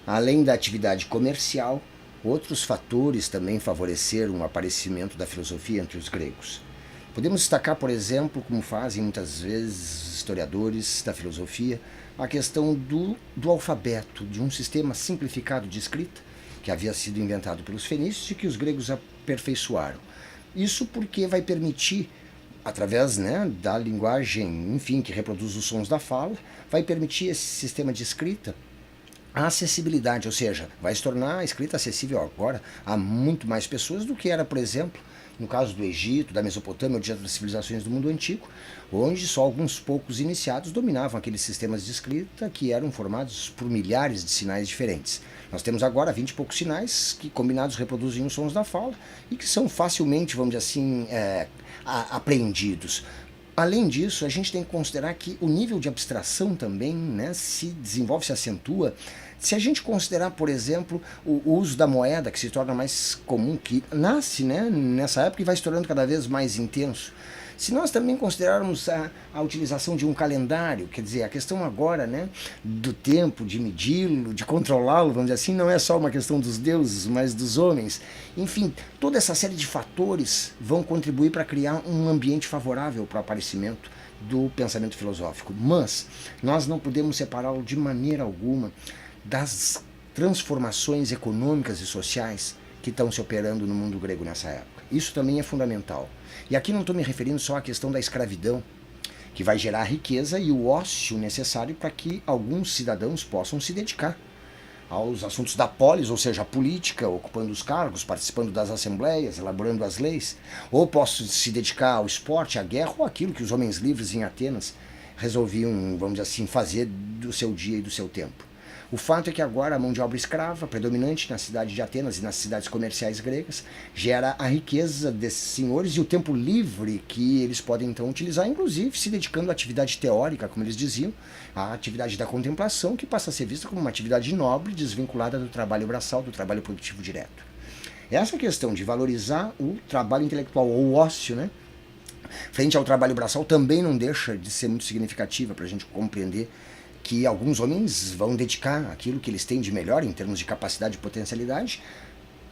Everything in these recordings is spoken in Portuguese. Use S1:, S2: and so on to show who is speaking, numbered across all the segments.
S1: Além da atividade comercial, outros fatores também favoreceram o aparecimento da filosofia entre os gregos. Podemos destacar, por exemplo, como fazem muitas vezes historiadores da filosofia, a questão do alfabeto, de um sistema simplificado de escrita, que havia sido inventado pelos fenícios e que os gregos aperfeiçoaram. Isso porque vai permitir, através, né, da linguagem, enfim, que reproduz os sons da fala, vai permitir esse sistema de escrita a acessibilidade, ou seja, vai se tornar a escrita acessível agora a muito mais pessoas do que era, por exemplo, no caso do Egito, da Mesopotâmia ou de outras civilizações do mundo antigo, onde só alguns poucos iniciados dominavam aqueles sistemas de escrita que eram formados por milhares de sinais diferentes. Nós temos agora 20 e poucos sinais que combinados reproduzem os sons da fala e que são facilmente, vamos dizer assim, apreendidos. Além disso, a gente tem que considerar que o nível de abstração também, né, se desenvolve, se acentua. Se a gente considerar, por exemplo, o uso da moeda, que se torna mais comum, que nasce, né, nessa época e vai se tornando cada vez mais intenso. Se nós também considerarmos a utilização de um calendário, quer dizer, a questão agora, né, do tempo, de medi-lo, de controlá-lo, vamos dizer assim, não é só uma questão dos deuses, mas dos homens. Enfim, toda essa série de fatores vão contribuir para criar um ambiente favorável para o aparecimento do pensamento filosófico. Mas nós não podemos separá-lo de maneira alguma das transformações econômicas e sociais que estão se operando no mundo grego nessa época. Isso também é fundamental. E aqui não estou me referindo só à questão da escravidão, que vai gerar riqueza e o ócio necessário para que alguns cidadãos possam se dedicar aos assuntos da polis, ou seja, a política, ocupando os cargos, participando das assembleias, elaborando as leis, ou posso se dedicar ao esporte, à guerra, ou aquilo que os homens livres em Atenas resolviam, vamos dizer assim, fazer do seu dia e do seu tempo. O fato é que agora a mão de obra escrava, predominante na cidade de Atenas e nas cidades comerciais gregas, gera a riqueza desses senhores e o tempo livre que eles podem então utilizar, inclusive se dedicando à atividade teórica, como eles diziam, à atividade da contemplação, que passa a ser vista como uma atividade nobre, desvinculada do trabalho braçal, do trabalho produtivo direto. Essa questão de valorizar o trabalho intelectual ou o ócio, né, frente ao trabalho braçal, também não deixa de ser muito significativa para a gente compreender que alguns homens vão dedicar aquilo que eles têm de melhor em termos de capacidade e potencialidade,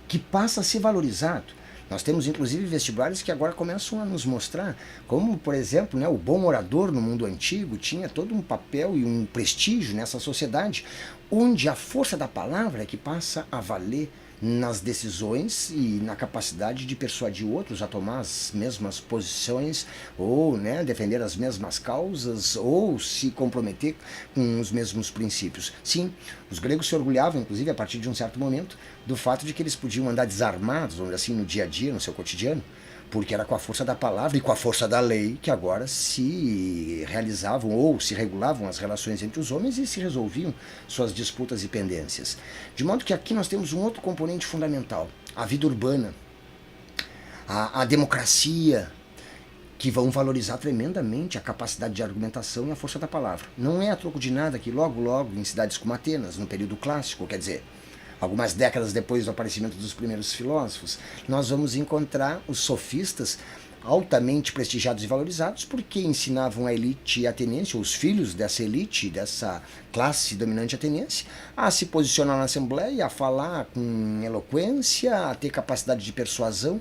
S1: que passa a ser valorizado. Nós temos inclusive vestibulares que agora começam a nos mostrar como, por exemplo, né, o bom orador no mundo antigo tinha todo um papel e um prestígio nessa sociedade, onde a força da palavra é que passa a valer nas decisões e na capacidade de persuadir outros a tomar as mesmas posições ou, né, defender as mesmas causas ou se comprometer com os mesmos princípios. Sim, os gregos se orgulhavam, inclusive, a partir de um certo momento, do fato de que eles podiam andar desarmados, vamos dizer assim, no dia a dia, no seu cotidiano, porque era com a força da palavra e com a força da lei que agora se realizavam ou se regulavam as relações entre os homens e se resolviam suas disputas e pendências. De modo que aqui nós temos um outro componente fundamental, a vida urbana, a democracia, que vão valorizar tremendamente a capacidade de argumentação e a força da palavra. Não é a troco de nada que logo, logo, em cidades como Atenas, no período clássico, quer dizer, algumas décadas depois do aparecimento dos primeiros filósofos, nós vamos encontrar os sofistas altamente prestigiados e valorizados porque ensinavam a elite ateniense, ou os filhos dessa elite, dessa classe dominante ateniense, a se posicionar na assembleia, a falar com eloquência, a ter capacidade de persuasão.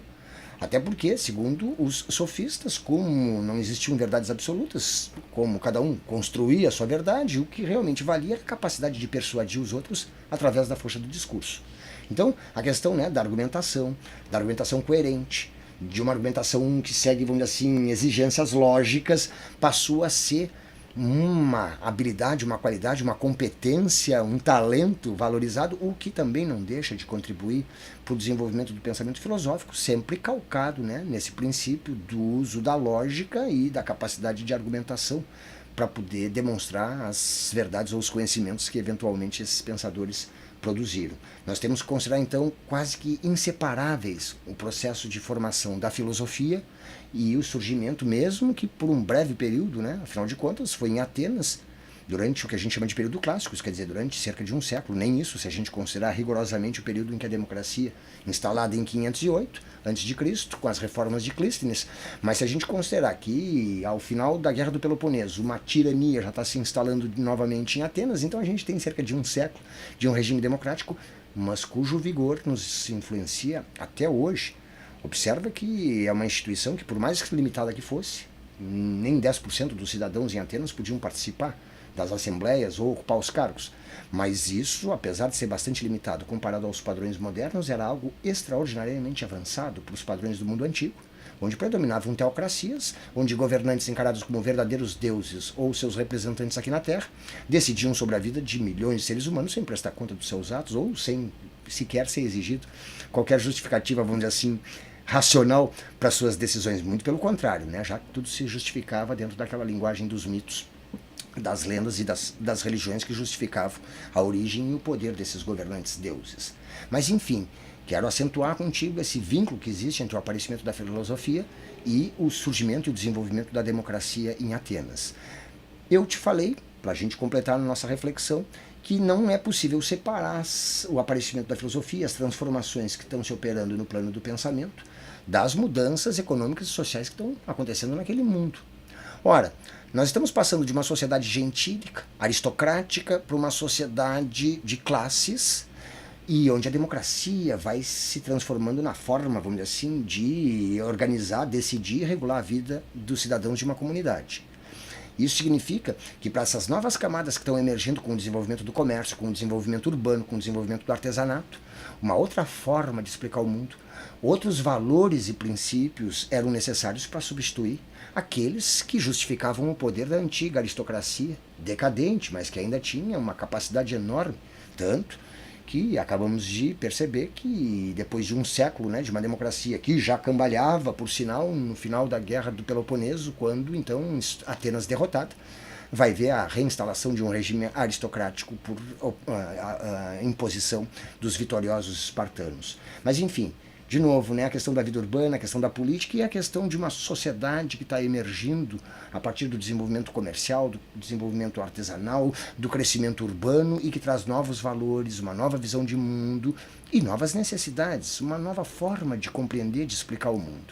S1: Até porque, segundo os sofistas, como não existiam verdades absolutas, como cada um construía a sua verdade, o que realmente valia era a capacidade de persuadir os outros através da força do discurso. Então, a questão, né, da argumentação coerente, de uma argumentação que segue, vamos dizer assim, exigências lógicas, passou a ser uma habilidade, uma qualidade, uma competência, um talento valorizado, o que também não deixa de contribuir para o desenvolvimento do pensamento filosófico, sempre calcado, né, nesse princípio do uso da lógica e da capacidade de argumentação para poder demonstrar as verdades ou os conhecimentos que eventualmente esses pensadores produziram. Nós temos que considerar então quase que inseparáveis o processo de formação da filosofia e o surgimento, mesmo que por um breve período, né, afinal de contas foi em Atenas, durante o que a gente chama de período clássico, isso quer dizer, durante cerca de um século, nem isso, se a gente considerar rigorosamente o período em que a democracia, instalada em 508 a.C., com as reformas de Clístenes, mas se a gente considerar que, ao final da Guerra do Peloponeso, uma tirania já está se instalando novamente em Atenas, então a gente tem cerca de um século de um regime democrático, mas cujo vigor nos influencia até hoje. Observa que é uma instituição que, por mais limitada que fosse, nem 10% dos cidadãos em Atenas podiam participar das assembleias ou ocupar os cargos. Mas isso, apesar de ser bastante limitado comparado aos padrões modernos, era algo extraordinariamente avançado para os padrões do mundo antigo, onde predominavam teocracias, onde governantes encarados como verdadeiros deuses ou seus representantes aqui na Terra decidiam sobre a vida de milhões de seres humanos sem prestar conta dos seus atos ou sem sequer ser exigido qualquer justificativa, vamos dizer assim, racional para suas decisões. Muito pelo contrário, né? Já que tudo se justificava dentro daquela linguagem dos mitos, das lendas e das religiões que justificavam a origem e o poder desses governantes deuses. Mas enfim, quero acentuar contigo esse vínculo que existe entre o aparecimento da filosofia e o surgimento e o desenvolvimento da democracia em Atenas. Eu te falei, para a gente completar a nossa reflexão, que não é possível separar o aparecimento da filosofia, as transformações que estão se operando no plano do pensamento, das mudanças econômicas e sociais que estão acontecendo naquele mundo. Ora, nós estamos passando de uma sociedade gentílica, aristocrática, para uma sociedade de classes, e onde a democracia vai se transformando na forma, vamos dizer assim, de organizar, decidir e regular a vida dos cidadãos de uma comunidade. Isso significa que para essas novas camadas que estão emergindo com o desenvolvimento do comércio, com o desenvolvimento urbano, com o desenvolvimento do artesanato, uma outra forma de explicar o mundo, outros valores e princípios eram necessários para substituir aqueles que justificavam o poder da antiga aristocracia, decadente, mas que ainda tinha uma capacidade enorme, tanto que acabamos de perceber que depois de um século, né, de uma democracia que já cambalhava, por sinal, no final da Guerra do Peloponeso, quando então Atenas derrotada, vai ver a reinstalação de um regime aristocrático por imposição dos vitoriosos espartanos. Mas enfim, de novo, né, a questão da vida urbana, a questão da política e a questão de uma sociedade que está emergindo a partir do desenvolvimento comercial, do desenvolvimento artesanal, do crescimento urbano e que traz novos valores, uma nova visão de mundo e novas necessidades, uma nova forma de compreender, de explicar o mundo.